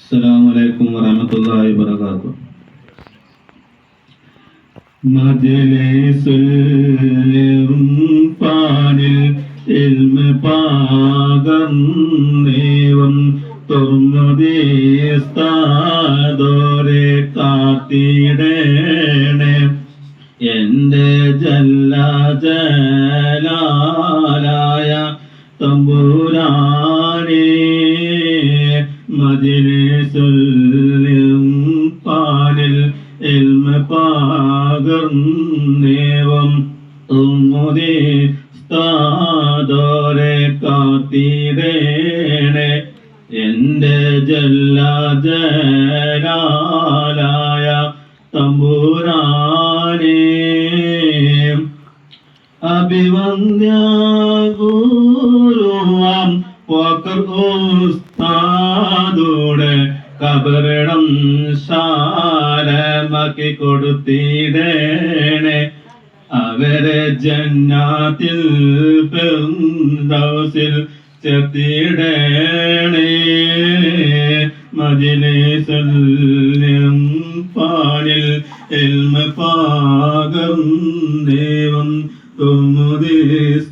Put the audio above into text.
അസ്സലാമു വറഹ്മത്തുള്ളാഹി വബറകാതുഹു. മജ്ലിസുൽ ഇർഫാനിൽ ഇൽമ പകർന്നേവം തുർമുദീസ്താദോരെ കാത്തിടേണേ എന്റെ ജലാലായ തമ്പുരാനേ. മജ്ലിസുൽ ഇർഫാനിൽ ഇൽമ പകർന്നേവം തുർമുദീസ്താദോരെ കാത്തിടേണേ എന്റെ ജലാലായ തമ്പുരാനേ. അഭിവന്ദ്യഗുരുവാം വഖർ ഉസ്താദുടെ കബറിടം ശാലമാക്കി കൊടുത്തിടേണേ അവരെ ജന്നാത്തിൽ ഫിർദൗസിൽ ചേർത്തിടേണേ. മജ്ലിസുൽ ഇർഫാനിൽ ഇൽമ പകർന്നേവം തുർമുദീസ്